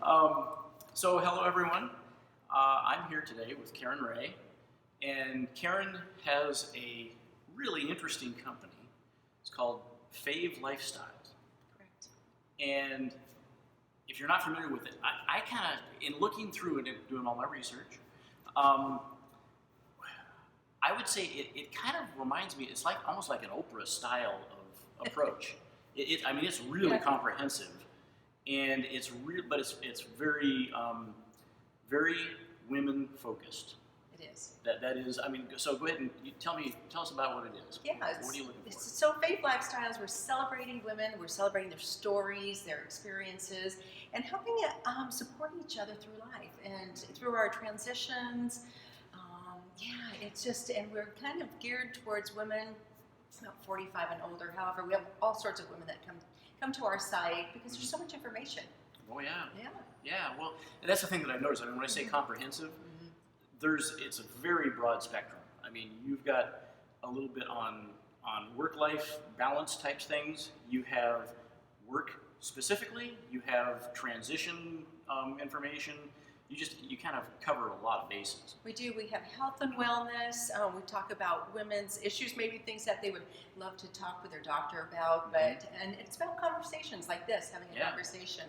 So hello everyone. I'm here today with Karen Ray, and Karen has a really interesting company. It's called Fave Lifestyles. Correct. And if you're not familiar with it, I kind of, in looking through it and doing all my research, I would say it kind of reminds me, it's like almost like an Oprah style of approach. I mean, it's really comprehensive, and it's real, but it's very very women focused. It is. That is. I mean, so go ahead and tell us about what it is. Yeah. What are you looking for? So Fave Lifestyles, we're celebrating women, we're celebrating their stories, their experiences, and helping support each other through life and through our transitions. It's just, and we're kind of geared towards women about 45 and older. However, we have all sorts of women that come to our site because there's so much information. Oh yeah. Yeah. Yeah. Well, and that's the thing that I've noticed. I mean, when I say comprehensive, it's a very broad spectrum. I mean, you've got a little bit on work-life balance types things. You have work specifically. You have transition information. You kind of cover a lot of bases. We do. We have health and wellness. We talk about women's issues, maybe things that they would love to talk with their doctor about. And it's about conversations like this, having a conversation,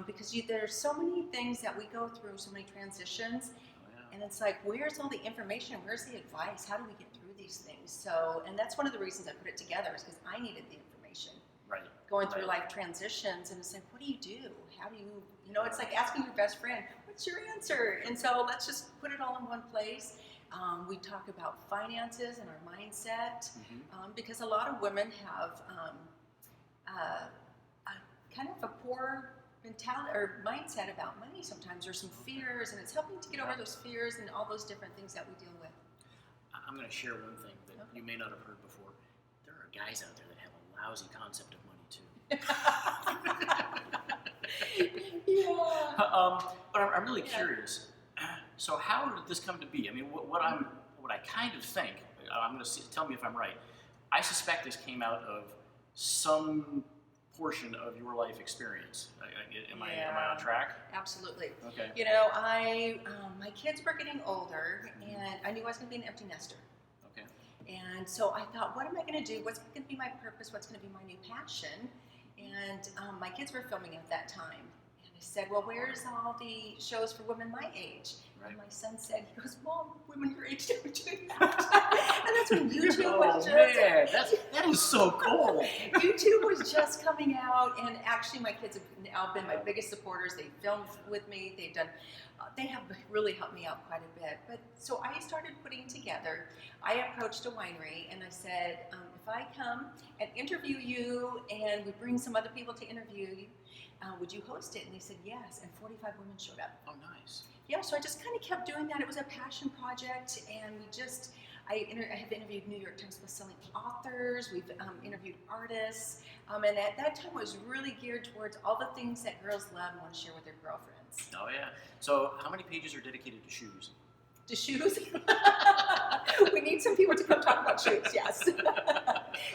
because there's so many things that we go through, so many transitions, and it's like, where's all the information? Where's the advice? How do we get through these things? So, and that's one of the reasons I put it together, is because I needed the information. Right. Going through life transitions, and it's like, what do you do? How do you? It's like asking your best friend, what's your answer? And so let's just put it all in one place. We talk about finances and our mindset, because a lot of women have kind of a poor mentality or mindset about money sometimes, or some fears, and it's helping to get over those fears and all those different things that we deal with. I'm going to share one thing that you may not have heard before. There are guys out there that have a lousy concept of money too. But I'm really curious. So how did this come to be? I mean, what I kind of think, I'm going to tell me if I'm right. I suspect this came out of some portion of your life experience. Am I on track? Absolutely. Okay. My kids were getting older, and I knew I was going to be an empty nester. Okay. And so I thought, what am I going to do? What's going to be my purpose? What's going to be my new passion? And my kids were filming at that time. And I said, well, where's all the shows for women my age? Right. And my son said, he goes, Mom, women your age never do that. And that's when YouTube was just... Man, that is so cool. YouTube was just coming out, and actually my kids have now been my biggest supporters. They filmed with me. They have really helped me out quite a bit. But so I started putting together, I approached a winery and I said, if I come and interview you and we bring some other people to interview you, would you host it? And they said yes, and 45 women showed up. Oh, nice. Yeah, so I just kind of kept doing that. It was a passion project, and I have interviewed New York Times bestselling authors, we've interviewed artists, and at that time it was really geared towards all the things that girls love and want to share with their girlfriends. Oh yeah. So how many pages are dedicated to shoes? To shoes? We need some people to come talk about shoes, yes.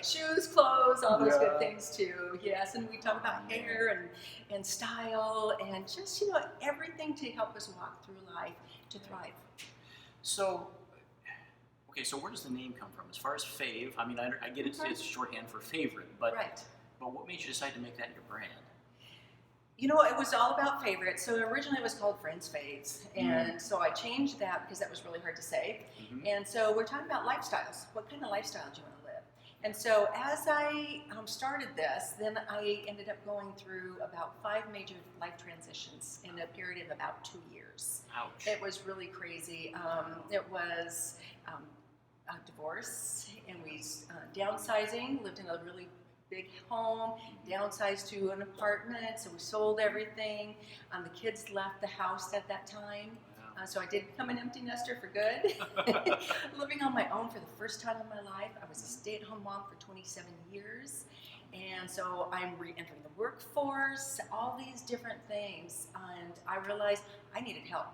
Shoes, clothes, all those good things too, yes. And we talk about hair and style and just, everything to help us walk through life to thrive. So, so where does the name come from? As far as Fave, I mean, I get it's shorthand for favorite, but what made you decide to make that your brand? It was all about favorites. So originally it was called Friends Faves. And so I changed that because that was really hard to say. And so we're talking about lifestyles. What kind of lifestyle do you want to live? And so as I started this, then I ended up going through about 5 major life transitions in a period of about 2 years. Ouch. It was really crazy. It was a divorce, and we downsizing, lived in a really big home, downsized to an apartment, so we sold everything. The kids left the house at that time, so I did become an empty nester for good. Living on my own for the first time in my life. I was a stay-at-home mom for 27 years, and so I'm re-entering the workforce, all these different things, and I realized I needed help.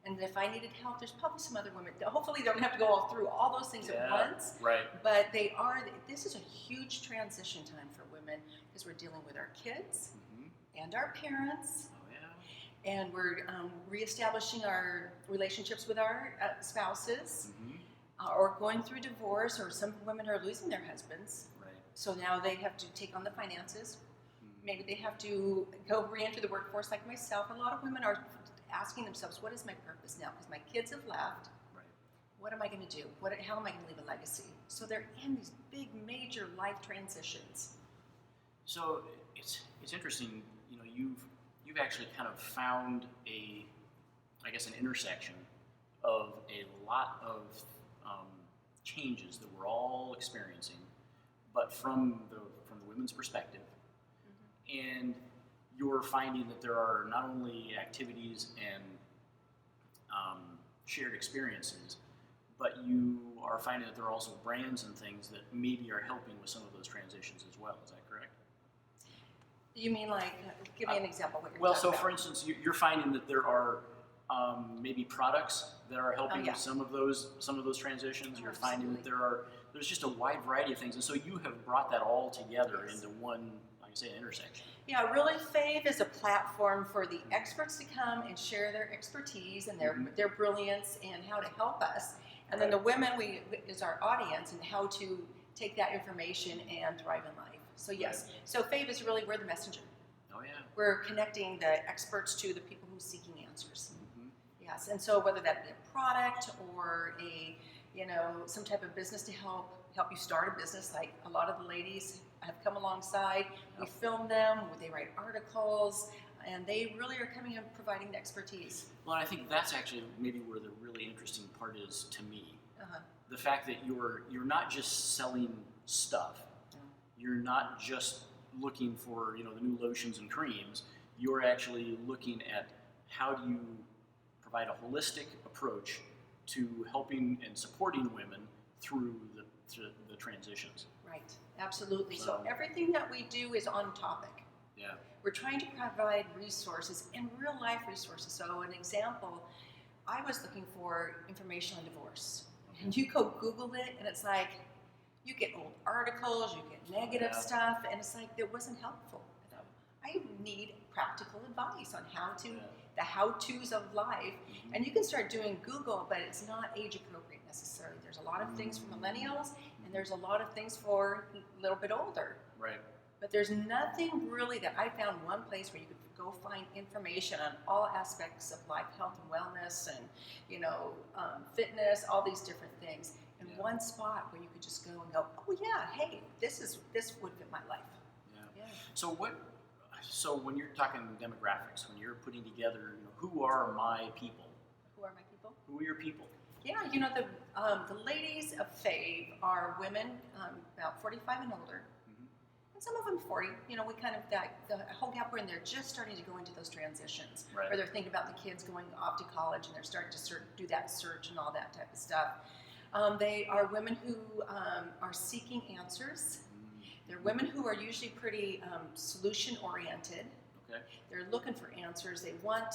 And if I needed help, there's probably some other women that hopefully don't have to go all through all those things at once. Right. But this is a huge transition time for women because we're dealing with our kids and our parents. Oh, and we're reestablishing our relationships with our spouses, or going through divorce, or some women are losing their husbands. Right. So now they have to take on the finances. Maybe they have to go re-enter the workforce like myself. A lot of women are asking themselves, what is my purpose now? Because my kids have left. Right. What am I going to do? How am I going to leave a legacy? So they're in these big, major life transitions. So it's interesting. You know, you've actually kind of found an intersection of a lot of changes that we're all experiencing, but from the women's perspective. And you're finding that there are not only activities and shared experiences, but you are finding that there are also brands and things that maybe are helping with some of those transitions as well. Is that correct? You mean like, give me an example what you're Well, talking so about. for instance, you're finding that there are maybe products that are helping yeah. with some of those transitions. Oh, You're finding that absolutely. there's just a wide variety of things, and so you have brought that all together Yes. into one, like I say, intersection. Yeah, really, Fave is a platform for the experts to come and share their expertise and their brilliance and how to help us. And then the women is our audience and how to take that information and thrive in life. So yes, so Fave is really, we're the messenger. Oh yeah. We're connecting the experts to the people who are seeking answers. Yes, and so whether that be a product or some type of business to help you start a business, like a lot of the ladies have come alongside. We film them, they write articles, and they really are coming and providing the expertise. Well, I think that's actually maybe where the really interesting part is to me. Uh-huh. The fact that you're not just selling stuff. You're not just looking for the new lotions and creams. You're actually looking at how do you provide a holistic approach to helping and supporting women through the transitions. Right, absolutely. So So everything that we do is on topic. Yeah. We're trying to provide resources and real life resources. So an example, I was looking for information on divorce. And you go Google it, and it's like, you get old articles, you get negative stuff, and it's like, it wasn't helpful. I thought, I need practical advice on the how-tos of life. And you can start doing Google, but it's not age appropriate necessarily. There's a lot of things for millennials, and there's a lot of things for a little bit older. Right. But there's nothing really that I found one place where you could go find information on all aspects of life, health and wellness, and fitness, all these different things in one spot where you could just go and go, oh yeah, hey, this would fit my life. Yeah. So when you're talking demographics, when you're putting together, who are my people? Who are my people? Who are your people? Yeah, the ladies of Fave are women about 45 and older. And some of them 40. We kind of, the whole gap, when they're just starting to go into those transitions, Right. where they're thinking about the kids going off to college and they're starting to do that search and all that type of stuff. They are women who are seeking answers. They're women who are usually pretty solution-oriented. Okay. They're looking for answers. They want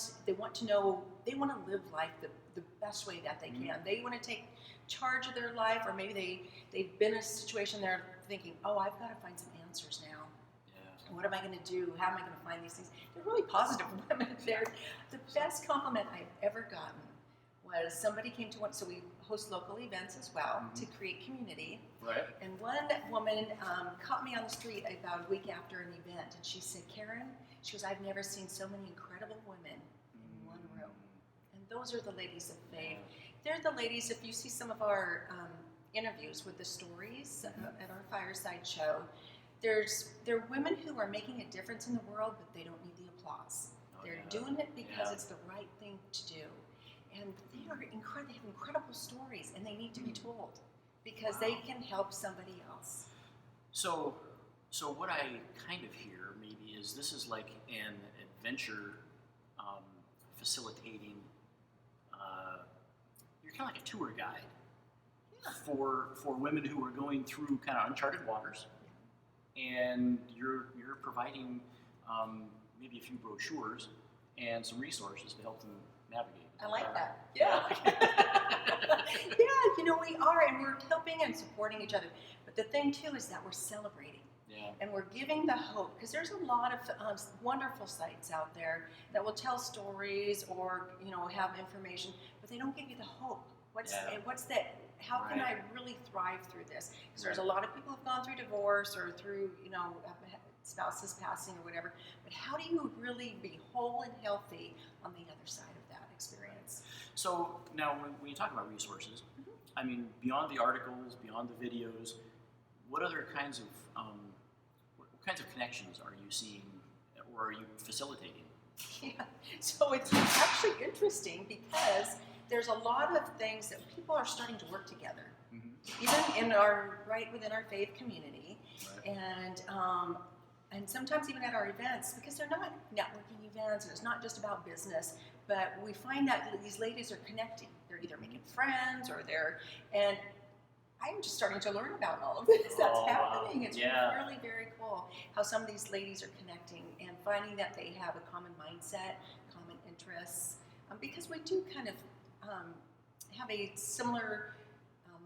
to know. They want to live life the best way that they can. They want to take charge of their life, or maybe they've been in a situation they're thinking, oh, I've got to find some answers now. Yeah. What am I going to do? How am I going to find these things? They're really positive women. They're the best compliment I've ever gotten was somebody came to one. So we host local events as well to create community. Right. And one woman caught me on the street about a week after an event, and she said, Karen, she goes, I've never seen so many incredible women in one room. And those are the ladies of Fave. They're the ladies, if you see some of our interviews with the stories at our fireside show, they're women who are making a difference in the world, but they don't need the applause. They're doing it because it's the right thing to do. And they are incredible. They have incredible stories, and they need to be told because they can help somebody else. So what I kind of hear maybe is this is like an adventure facilitating. You're kind of like a tour guide for women who are going through kind of uncharted waters, and you're providing maybe a few brochures and some resources to help them navigate. I like that. Yeah. Yeah, we are, and we're helping and supporting each other. But the thing, too, is that we're celebrating. Yeah. And we're giving the hope, because there's a lot of wonderful sites out there that will tell stories or have information, but they don't give you the hope. What's that? How can I really thrive through this? Because there's a lot of people who've gone through divorce or through spouses passing or whatever. But how do you really be whole and healthy on the other side of that experience? So now, when you talk about resources, I mean, beyond the articles, beyond the videos, what other kinds of what kinds of connections are you seeing, or are you facilitating? Yeah, so it's actually interesting because there's a lot of things that people are starting to work together, even within our Fave community, and sometimes even at our events, because they're not networking events and it's not just about business, but we find that these ladies are connecting. They're either making friends or and I'm just starting to learn about all of this that's happening. It's really very cool how some of these ladies are connecting and finding that they have a common mindset, common interests, because we do kind of have a similar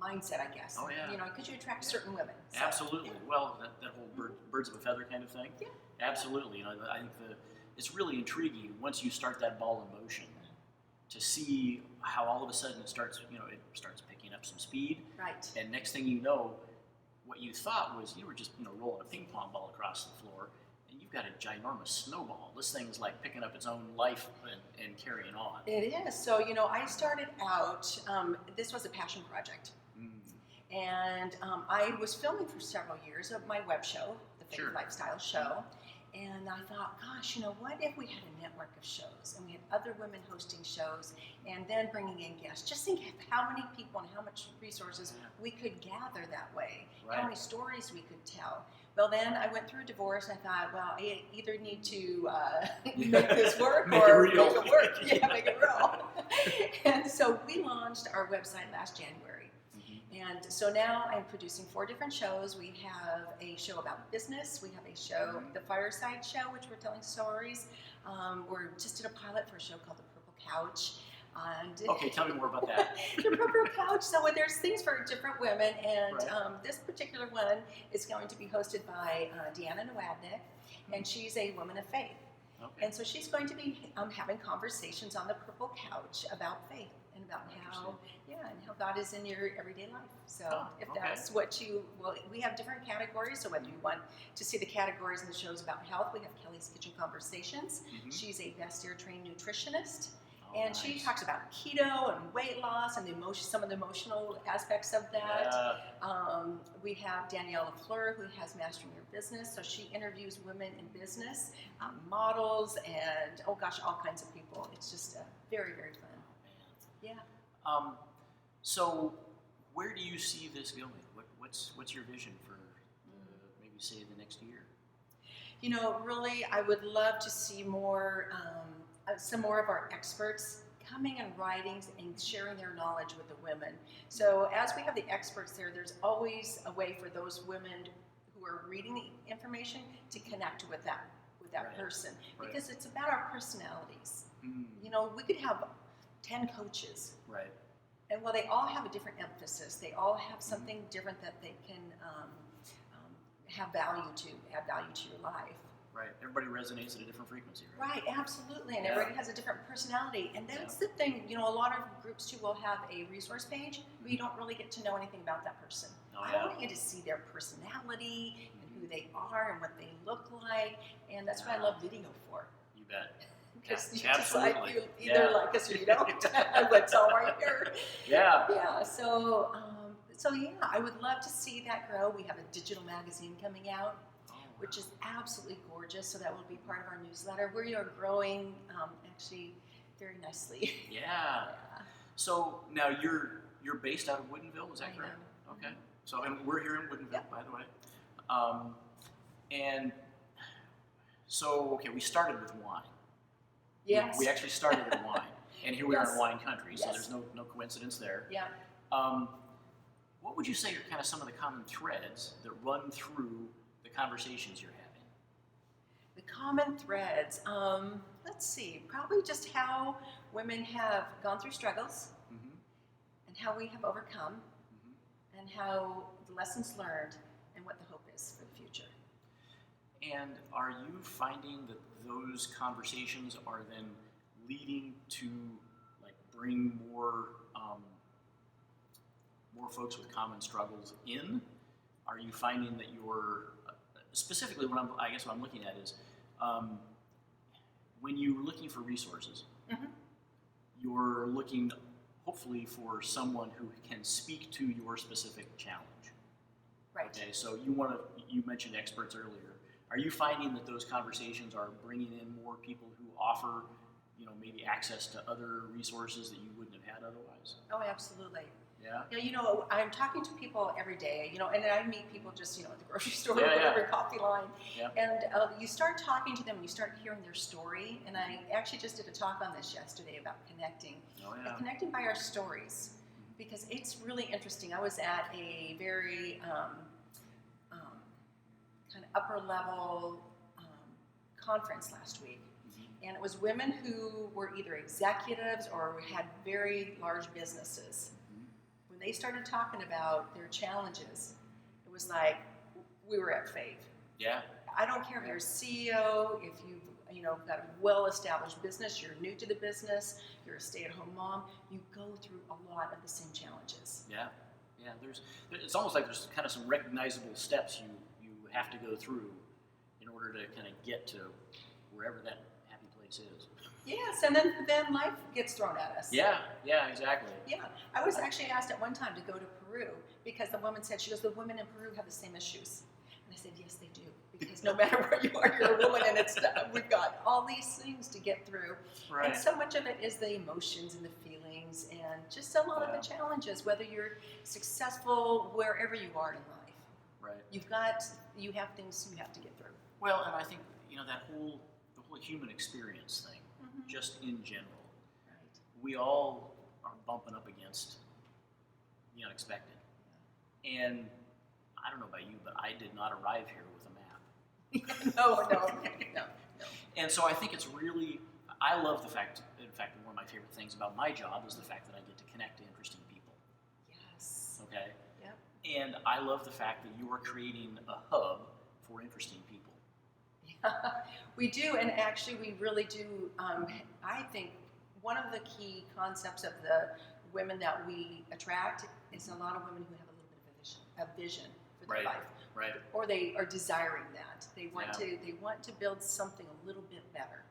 mindset, I guess. Oh, yeah. Because you attract certain women. So, Absolutely. Well, that whole birds of a feather kind of thing. Yeah. Absolutely. I think it's really intriguing once you start that ball in motion to see how all of a sudden it starts picking up some speed. Right. And next thing you know, what you thought was you were just rolling a ping pong ball across the floor, and you've got a ginormous snowball. This thing's like picking up its own life and carrying on. It is. So I started out. This was a passion project. And I was filming for several years of my web show, the Fave Lifestyles show. And I thought, gosh, what if we had a network of shows and we had other women hosting shows and then bringing in guests? Just think of how many people and how much resources we could gather that way, how many stories we could tell. Well, then I went through a divorce and I thought, well, I either need to make this work make or it real. make it work. Yeah, make it real. And so we launched our website last January. And so now I'm producing 4 different shows. We have a show about business. We have a show, the Fireside Show, which we're telling stories. We're just did a pilot for a show called The Purple Couch. And Okay, tell me more about that. The Purple Couch. So there's things for different women. And this particular one is going to be hosted by Deanna Nwadnik. And she's a woman of faith. Okay. And so she's going to be having conversations on the Purple Couch about faith. And about how God is in your everyday life. So that's what we have different categories. So whether you want to see the categories in the shows about health, we have Kelly's Kitchen Conversations. She's a Bastyr trained nutritionist. And she talks about keto and weight loss and some of the emotional aspects of that. We have Danielle LaFleur, who has Mastering Your Business. So she interviews women in business, models, and all kinds of people. It's just very, very fun. Yeah. So, where do you see this going? What's your vision for maybe say the next year? Really, I would love to see some more of our experts coming and writing and sharing their knowledge with the women. So as we have the experts there's always a way for those women who are reading the information to connect with that person, because it's about our personalities. We could have 10 coaches. Right. And they all have a different emphasis. They all have something different that they can add value to your life. Right. Everybody resonates at a different frequency, right? Right, absolutely. And everybody has a different personality. And that's the thing, a lot of groups too will have a resource page, but you don't really get to know anything about that person. I want you to see their personality and who they are and what they look like. And that's what I love video for. You bet. Because you Absolutely. decide you either like us or you don't. It's all right here. Yeah. Yeah. So I would love to see that grow. We have a digital magazine coming out, which is absolutely gorgeous. So that will be part of our newsletter. We are growing actually very nicely. Yeah. So now you're based out of Woodinville, is that correct? Okay. So and we're here in Woodinville, by the way. And so we started with wine. Yes. We actually started with wine, and here we are in wine country. So there's no coincidence there. Yeah. What would you say are kind of some of the common threads that run through the conversations you're having? The common threads, let's see, probably just how women have gone through struggles and how we have overcome and how the lessons learned and what the hope is for the future. And are you finding that those conversations are then leading to like bring more folks with common struggles in? Are you finding that you're specifically what I'm looking at is when you're looking for resources, you're looking hopefully for someone who can speak to your specific challenge. Right. Okay, so you mentioned experts earlier. Are you finding that those conversations are bringing in more people who offer, maybe access to other resources that you wouldn't have had otherwise? Oh, absolutely. Yeah. I'm talking to people every day, and I meet people just, at the grocery store Yeah, or yeah. whatever, coffee line. Yeah. And you start talking to them, and you start hearing their story. And I actually just did a talk on this yesterday about connecting. Oh, yeah. And connecting by our stories, because it's really interesting. I was at a very kind of upper level conference last week. And it was women who were either executives or had very large businesses. When they started talking about their challenges, it was like we were at Fave. Yeah. I don't care if you're a CEO, if you've got a well-established business, you're new to the business, you're a stay-at-home mom, you go through a lot of the same challenges. Yeah. Yeah. It's almost like there's kind of some recognizable steps you have to go through in order to kind of get to wherever that happy place is. Yes, and then life gets thrown at us. Yeah, exactly. Yeah, I was actually asked at one time to go to Peru because the woman said, she goes, the women in Peru have the same issues. And I said, yes, they do. Because no matter where you are, you're a woman, and we've got all these things to get through. Right. And so much of it is the emotions and the feelings and just a lot of the challenges, whether you're successful wherever you are in life. Right. You have things you have to get through. Well, and I think, the whole human experience thing, just in general, we all are bumping up against the unexpected. And I don't know about you, but I did not arrive here with a map. No. And so I think it's really, I love the fact, in fact, one of my favorite things about my job is the fact that I get to connect to interesting people. Yes. Okay? Yep. And I love the fact that you are creating a hub for interesting people. We do, and actually we really do. I think one of the key concepts of the women that we attract is a lot of women who have a little bit of a vision for their life. Right. Or they are desiring that. They want to build something a little bit better.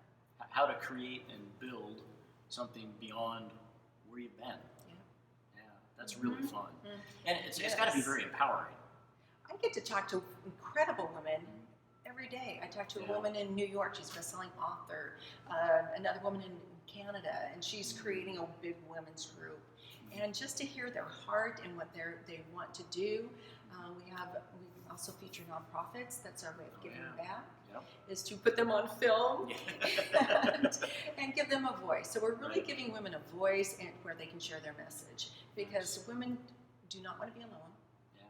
How to create and build something beyond where you've been. Yeah, that's really fun. And it's got to be very empowering. I get to talk to incredible women every day. I talk to a woman in New York. She's a best-selling author. Another woman in Canada, and she's creating a big women's group. And just to hear their heart and what they want to do. We also feature nonprofits. That's our way of giving back. Yep. Is to put them on film and give them a voice. So we're really giving women a voice and where they can share their message, because women do not want to be alone.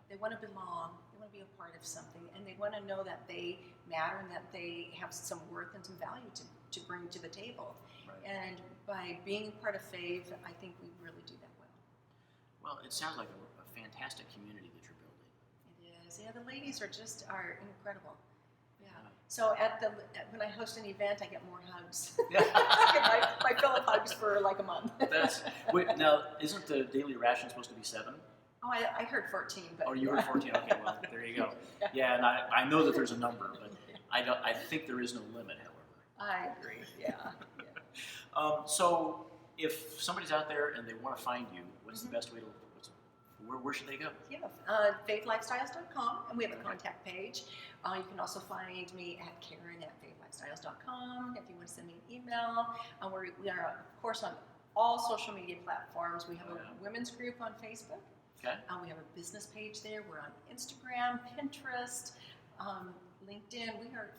They want to belong. They want to be a part of something, and they want to know that they matter and that they have some worth and some value to bring to the table. Right. And by being part of Fave, I think we really do that well. Well, it sounds like a fantastic community that you're building. It is. Yeah, the ladies are incredible. Yeah. So when I host an event, I get more hugs. I get my fill of hugs for like a month. Now, isn't the daily ration supposed to be 7? Oh, I heard 14, but you heard 14. Okay, well, there you go. Yeah, and I know that there's a number, but I think there is no limit. However, I agree. Yeah. So, if somebody's out there and they want to find you, what's the best way to? Where should they go? Yeah, favelifestyles.com, and we have a contact page. You can also find me at Karen@favelifestyles.com if you want to send me an email. We are, of course, on all social media platforms. We have a women's group on Facebook. Okay. We have a business page there. We're on Instagram, Pinterest, LinkedIn. We are,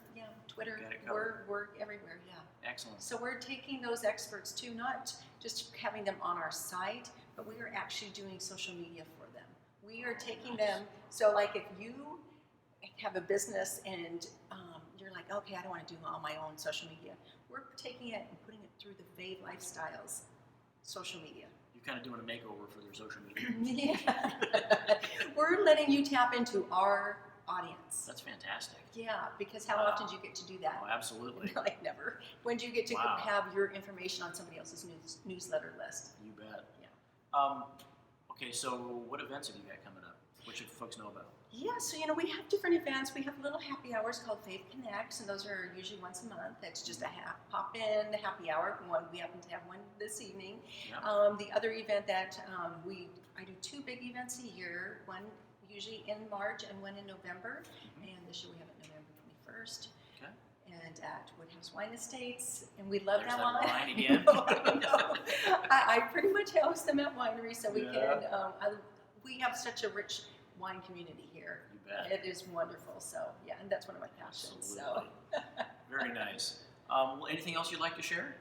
Twitter. We're everywhere. Yeah. Excellent. So we're taking those experts too, not just having them on our site, but we are actually doing social media for them. We are taking them. So, like, if you have a business and you're like, okay, I don't want to do all my own social media, we're taking it and putting it through the Fave Lifestyles social media. You're kind of doing a makeover for their social media. Yeah. We're letting you tap into our audience. That's fantastic. Yeah, because how Wow. often do you get to do that? Oh, absolutely. Like never. When do you get to Wow. have your information on somebody else's newsletter list? You bet. Yeah. Okay, so what events have you got coming up? What should folks know about? Yeah, so we have different events. We have little happy hours called Fave Connects, and those are usually once a month. That's just a pop in happy hour. We happen to have one this evening. Yeah. The other event that I do 2 big events a year. One usually in March and one in November. Mhm. And this year we have it November 21st. Okay. And at Woodhouse Wine Estates, and we love There's that that wine. wine again. I know. I pretty much host them at wineries, so we Yeah. can. We have such a rich wine community here. You bet. It is wonderful. So yeah, and that's one of my passions. Absolutely. Very nice. Well, anything else you'd like to share?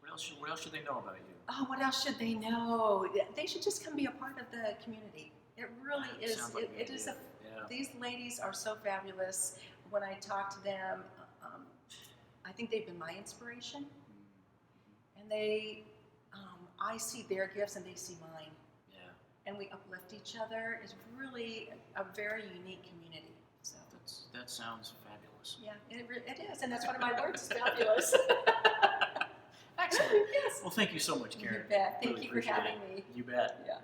What else should they know about you? Oh, what else should they know? They should just come be a part of the community. It really is. Sounds like It an is idea. Yeah. These ladies are so fabulous. When I talk to them, I think they've been my inspiration, and they, I see their gifts and they see mine, Yeah. and we uplift each other. It's really a very unique community. So That sounds fabulous. yeah, it is, and that's one of my words. Is fabulous. Excellent. Yes. Well, thank you so much, You Karen. bet. Thank Really you for appreciate having it. me. You bet. Yeah.